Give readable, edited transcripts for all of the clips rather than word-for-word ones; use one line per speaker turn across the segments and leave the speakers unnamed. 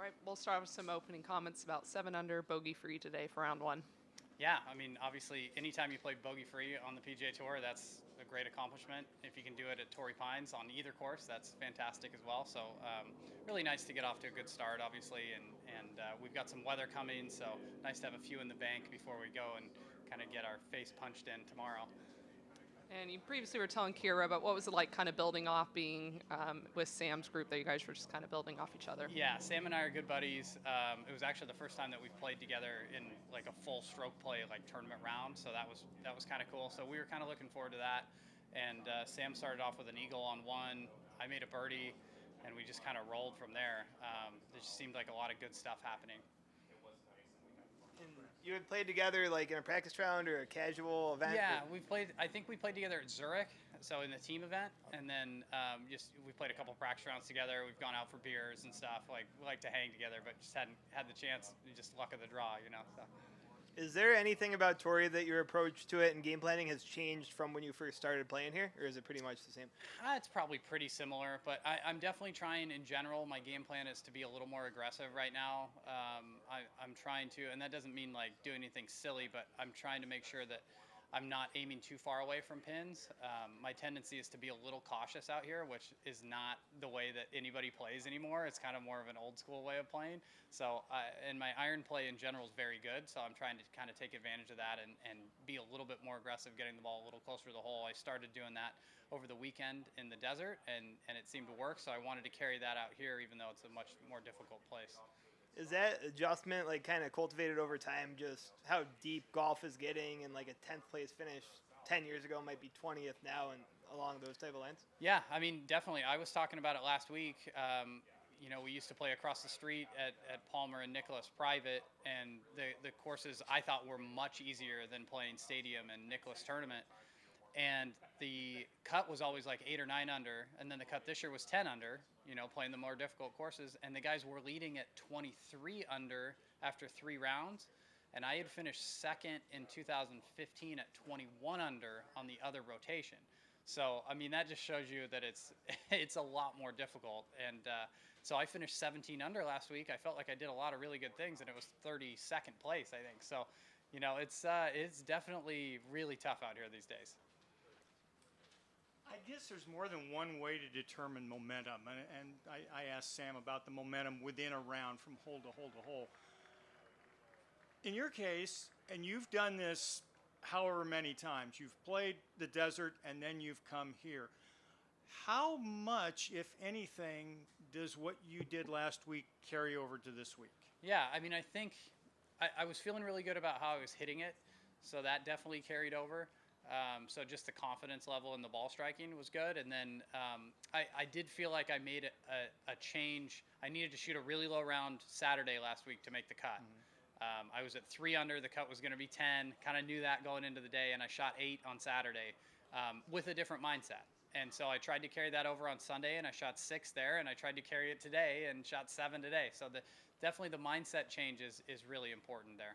right, we'll start with some opening comments about 7 under, bogey free today for round 1.
Yeah, I mean, obviously, anytime you play bogey-free on the PGA Tour, that's a great accomplishment. If you can do it at Torrey Pines on either course, that's fantastic as well. So really nice to get off to a good start, obviously, and we've got some weather coming, so nice to have a few in the bank before we go and kind of get our face punched in tomorrow.
And you previously were telling Kira about what was it like kind of building off being with Sam's group, that you guys were just kind of building off each other?
Yeah, Sam and I are good buddies. It was actually the first time that we've played together in like a full stroke play, like tournament round. So that was kind of cool. So we were kind of looking forward to that. And Sam started off with an eagle on one. I made a birdie, and we just kind of rolled from there. There just seemed like a lot of good stuff happening.
And you had played together like in a practice round or a casual event?
Yeah, I think we played together at Zurich, so in the team event, and then we played a couple practice rounds together. We've gone out for beers and stuff. Like we like to hang together, but just hadn't had the chance. Just luck of the draw, you know. So.
Is there anything about Torrey that your approach to it and game planning has changed from when you first started playing here, or is it pretty much the same?
It's probably pretty similar, but I'm definitely trying in general. My game plan is to be a little more aggressive right now. I'm trying to, and that doesn't mean like do anything silly, but I'm trying to make sure that I'm not aiming too far away from pins. My tendency is to be a little cautious out here, which is not the way that anybody plays anymore. It's kind of more of an old school way of playing. So, and my iron play in general is very good. So I'm trying to kind of take advantage of that and be a little bit more aggressive, getting the ball a little closer to the hole. I started doing that over the weekend in the desert, and it seemed to work. So I wanted to carry that out here, even though it's a much more difficult place.
Is that adjustment like kind of cultivated over time, just how deep golf is getting, and like a 10th place finish 10 years ago might be 20th now, and along those type of lines?
Yeah, I mean, definitely. I was talking about it last week. You know, we used to play across the street at Palmer and Nicholas Private, and the courses I thought were much easier than playing Stadium and Nicholas Tournament. And the cut was always like 8 or 9 under, and then the cut this year was 10 under, you know, playing the more difficult courses, and the guys were leading at 23 under after 3 rounds, and I had finished second in 2015 at 21 under on the other rotation. So, I mean, that just shows you that it's a lot more difficult, and so I finished 17 under last week. I felt like I did a lot of really good things, and it was 32nd place, I think. So, you know, it's definitely really tough out here these days.
I guess there's more than one way to determine momentum, and I asked Sam about the momentum within a round from hole to hole to hole. In your case, and you've done this however many times, you've played the desert and then you've come here. How much, if anything, does what you did last week carry over to this week?
Yeah, I mean, I think I was feeling really good about how I was hitting it, so that definitely carried over. So just the confidence level in the ball striking was good. And then I did feel like I made a change. I needed to shoot a really low round Saturday last week to make the cut. I was at 3 under. The cut was going to be 10. Kind of knew that going into the day, and I shot 8 on Saturday with a different mindset. And so I tried to carry that over on Sunday, and I shot 6 there, and I tried to carry it today and shot 7 today. So definitely the mindset change is really important there.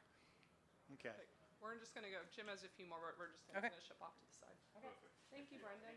Okay.
We're just going to go. Jim has a few more, but we're just going to
Okay.
finish up off to the side. Okay. Thank you, Brendan.